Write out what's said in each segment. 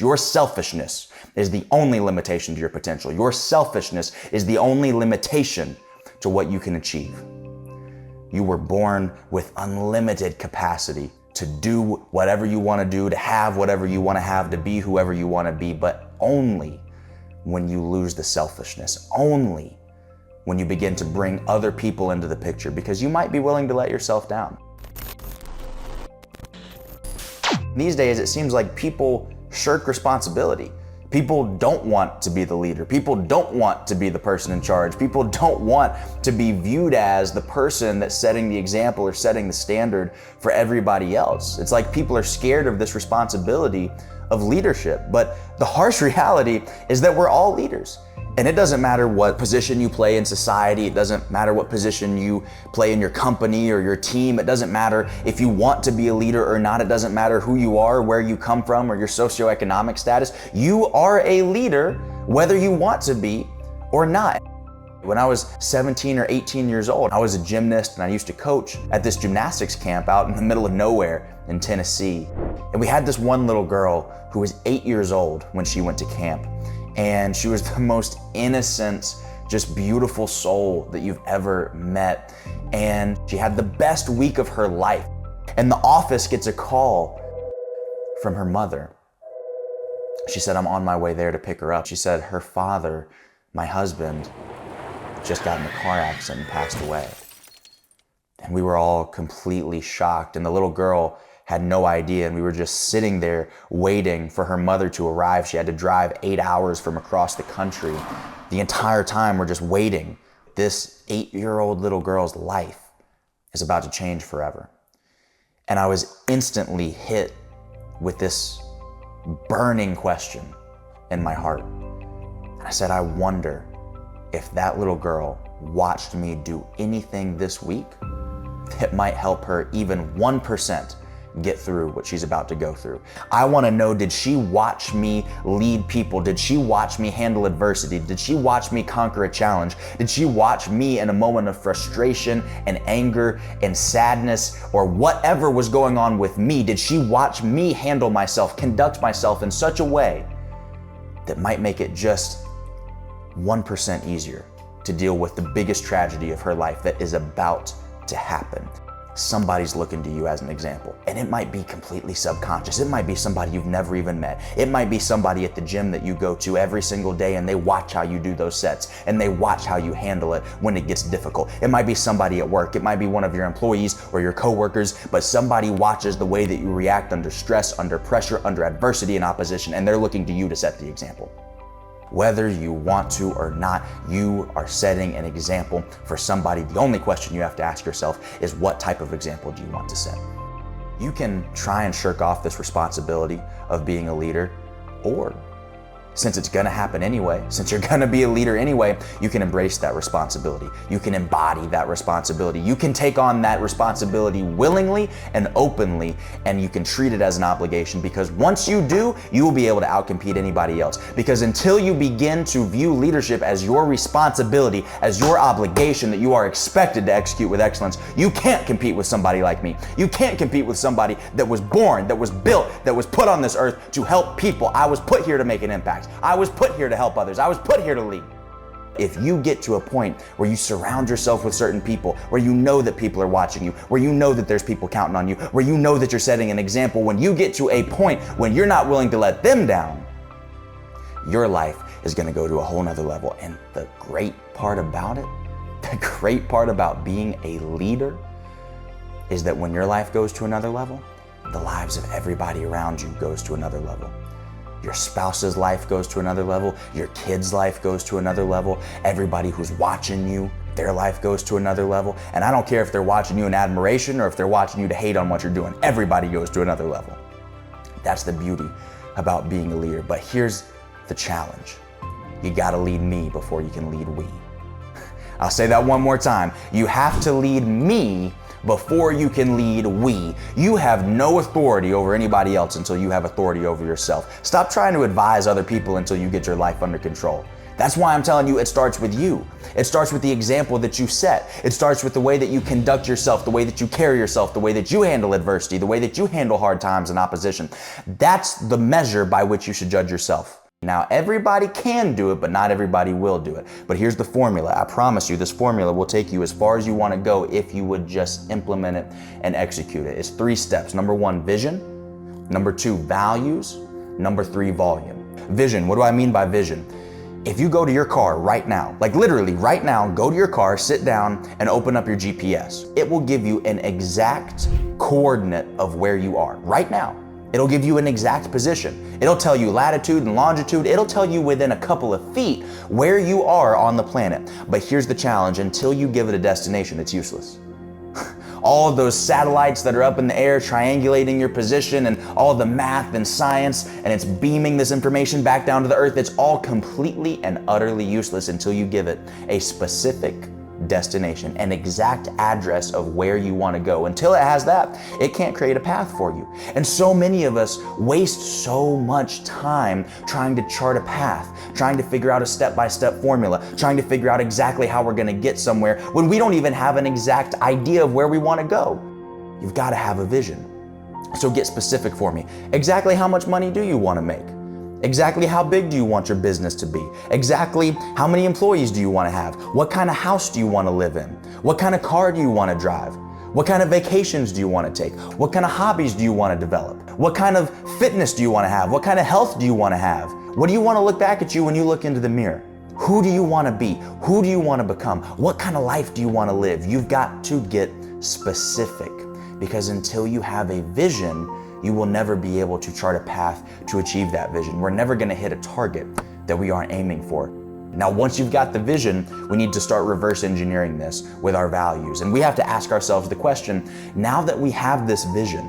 Your selfishness is the only limitation to your potential. Your selfishness is the only limitation to what you can achieve. You were born with unlimited capacity to do whatever you want to do, to have whatever you want to have, to be whoever you want to be, but only when you lose the selfishness, only when you begin to bring other people into the picture, because you might be willing to let yourself down. These days, it seems like people shirk responsibility. People don't want to be the leader. People don't want to be the person in charge. People don't want to be viewed as the person that's setting the example or setting the standard for everybody else. It's like people are scared of this responsibility of leadership. But the harsh reality is that we're all leaders. And it doesn't matter what position you play in society. It doesn't matter what position you play in your company or your team. It doesn't matter if you want to be a leader or not. It doesn't matter who you are, where you come from, or your socioeconomic status. You are a leader whether you want to be or not. When I was 17 or 18 years old, I was a gymnast and I used to coach at this gymnastics camp out in the middle of nowhere in Tennessee. And we had this one little girl who was 8 years old when she went to camp. And she was the most innocent, just beautiful soul that you've ever met. And she had the best week of her life. And the office gets a call from her mother. She said, I'm on my way there to pick her up. She said her father, my husband, just got in a car accident and passed away. And we were all completely shocked. And the little girl had no idea, and we were just sitting there waiting for her mother to arrive. She had to drive 8 hours from across the country. The entire time we're just waiting. This 8-year-old little girl's life is about to change forever. And I was instantly hit with this burning question in my heart. And I said, I wonder if that little girl watched me do anything this week that might help her even 1% get through what she's about to go through. I want to know, did she watch me lead people? Did she watch me handle adversity? Did she watch me conquer a challenge? Did she watch me in a moment of frustration and anger and sadness or whatever was going on with me? Did she watch me handle myself, conduct myself in such a way that might make it just 1% easier to deal with the biggest tragedy of her life that is about to happen? Somebody's looking to you as an example. And it might be completely subconscious. It might be somebody you've never even met. It might be somebody at the gym that you go to every single day and they watch how you do those sets and they watch how you handle it when it gets difficult. It might be somebody at work. It might be one of your employees or your coworkers, but somebody watches the way that you react under stress, under pressure, under adversity and opposition, and they're looking to you to set the example. Whether you want to or not, you are setting an example for somebody. The only question you have to ask yourself is, what type of example do you want to set? You can try and shirk off this responsibility of being a leader, or since it's gonna happen anyway, since you're gonna be a leader anyway, you can embrace that responsibility. You can embody that responsibility. You can take on that responsibility willingly and openly, and you can treat it as an obligation, because once you do, you will be able to outcompete anybody else. Because until you begin to view leadership as your responsibility, as your obligation that you are expected to execute with excellence, you can't compete with somebody like me. You can't compete with somebody that was born, that was built, that was put on this earth to help people. I was put here to make an impact. I was put here to help others. I was put here to lead. If you get to a point where you surround yourself with certain people, where you know that people are watching you, where you know that there's people counting on you, where you know that you're setting an example, when you get to a point when you're not willing to let them down, your life is going to go to a whole nother level. And the great part about it, the great part about being a leader, is that when your life goes to another level, the lives of everybody around you goes to another level. Your spouse's life goes to another level. Your kid's life goes to another level. Everybody who's watching you, their life goes to another level. And I don't care if they're watching you in admiration or if they're watching you to hate on what you're doing. Everybody goes to another level. That's the beauty about being a leader. But here's the challenge. You gotta lead me before you can lead we. I'll say that one more time. You have to lead me before you can lead we. You have no authority over anybody else until you have authority over yourself. Stop trying to advise other people until you get your life under control. That's why I'm telling you it starts with you. It starts with the example that you set. It starts with the way that you conduct yourself, the way that you carry yourself, the way that you handle adversity, the way that you handle hard times and opposition. That's the measure by which you should judge yourself. Now, everybody can do it, but not everybody will do it. But here's the formula. I promise you, this formula will take you as far as you want to go if you would just implement it and execute it. It's 3 steps. Number 1, vision. Number 2, values. Number 3, volume. Vision. What do I mean by vision? If you go to your car right now, like literally right now, go to your car, sit down and open up your GPS. It will give you an exact coordinate of where you are right now. It'll give you an exact position. It'll tell you latitude and longitude. It'll tell you within a couple of feet where you are on the planet. But here's the challenge, until you give it a destination, it's useless. All of those satellites that are up in the air triangulating your position and all the math and science, and it's beaming this information back down to the earth, it's all completely and utterly useless until you give it a specific destination, an exact address of where you want to go. Until it has that, it can't create a path for you. And so many of us waste so much time trying to chart a path, trying to figure out a step-by-step formula, trying to figure out exactly how we're going to get somewhere when we don't even have an exact idea of where we want to go. You've got to have a vision. So get specific for me. Exactly how much money do you want to make? Exactly how big do you want your business to be? Exactly how many employees do you want to have? What kind of house do you want to live in? What kind of car do you want to drive? What kind of vacations do you want to take? What kind of hobbies do you want to develop? What kind of fitness do you want to have? What kind of health do you want to have? What do you want to look back at you when you look into the mirror? Who do you want to be? Who do you want to become? What kind of life do you want to live? You've got to get specific, because until you have a vision, you will never be able to chart a path to achieve that vision. We're never going to hit a target that we aren't aiming for. Now, once you've got the vision, we need to start reverse engineering this with our values. And we have to ask ourselves the question, now that we have this vision,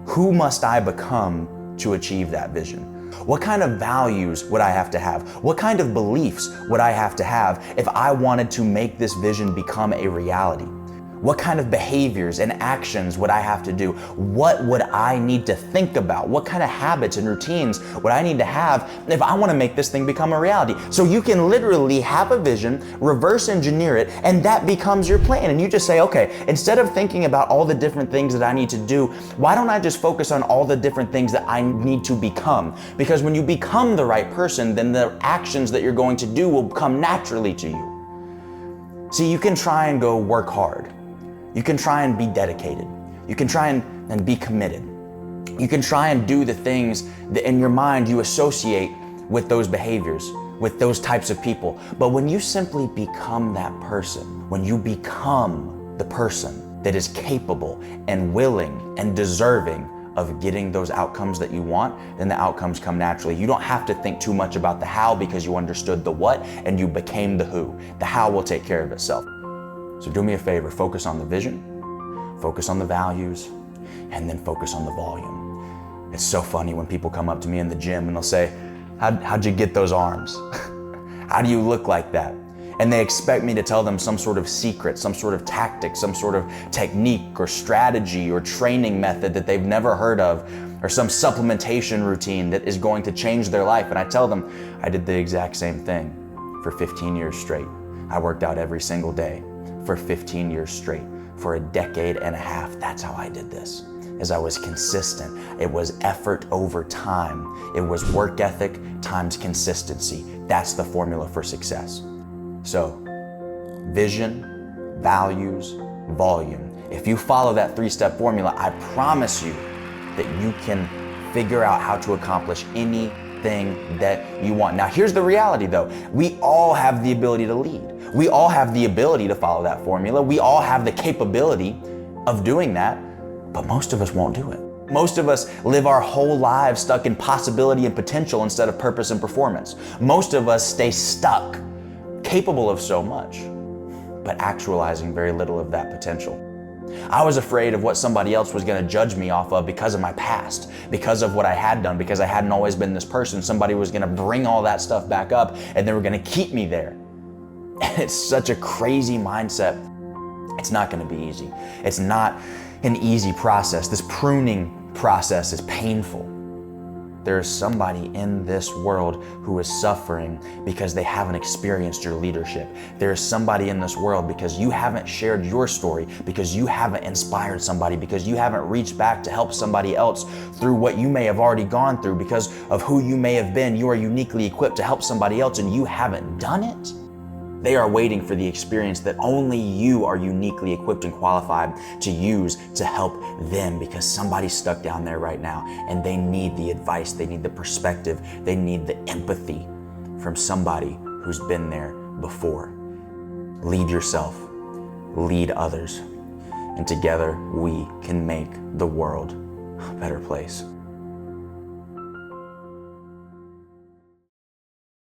who must I become to achieve that vision? What kind of values would I have to have? What kind of beliefs would I have to have if I wanted to make this vision become a reality? What kind of behaviors and actions would I have to do? What would I need to think about? What kind of habits and routines would I need to have if I want to make this thing become a reality? So you can literally have a vision, reverse engineer it, and that becomes your plan. And you just say, okay, instead of thinking about all the different things that I need to do, why don't I just focus on all the different things that I need to become? Because when you become the right person, then the actions that you're going to do will come naturally to you. See, you can try and go work hard. You can try and be dedicated. You can try and be committed. You can try and do the things that in your mind you associate with those behaviors, with those types of people. But when you simply become that person, when you become the person that is capable and willing and deserving of getting those outcomes that you want, then the outcomes come naturally. You don't have to think too much about the how, because you understood the what and you became the who. The how will take care of itself. So do me a favor, focus on the vision, focus on the values, and then focus on the volume. It's so funny when people come up to me in the gym and they'll say, how'd you get those arms? How do you look like that? And they expect me to tell them some sort of secret, some sort of tactic, some sort of technique or strategy or training method that they've never heard of, or some supplementation routine that is going to change their life. And I tell them, I did the exact same thing for 15 years straight. I worked out every single day for 15 years straight, for a decade and a half. That's how I did this, as I was consistent. It was effort over time. It was work ethic times consistency. That's the formula for success. So, vision, values, volume. If you follow that 3-step formula, I promise you that you can figure out how to accomplish anything that you want. Now, here's the reality though. We all have the ability to lead. We all have the ability to follow that formula. We all have the capability of doing that, but most of us won't do it. Most of us live our whole lives stuck in possibility and potential instead of purpose and performance. Most of us stay stuck, capable of so much, but actualizing very little of that potential. I was afraid of what somebody else was going to judge me off of because of my past, because of what I had done, because I hadn't always been this person. Somebody was going to bring all that stuff back up and they were going to keep me there. And it's such a crazy mindset. It's not going to be easy. It's not an easy process. This pruning process is painful. There is somebody in this world who is suffering because they haven't experienced your leadership. There is somebody in this world because you haven't shared your story, because you haven't inspired somebody, because you haven't reached back to help somebody else through what you may have already gone through, because of who you may have been. You are uniquely equipped to help somebody else and you haven't done it. They are waiting for the experience that only you are uniquely equipped and qualified to use to help them, because somebody's stuck down there right now and they need the advice, they need the perspective, they need the empathy from somebody who's been there before. Lead yourself, lead others, and together we can make the world a better place.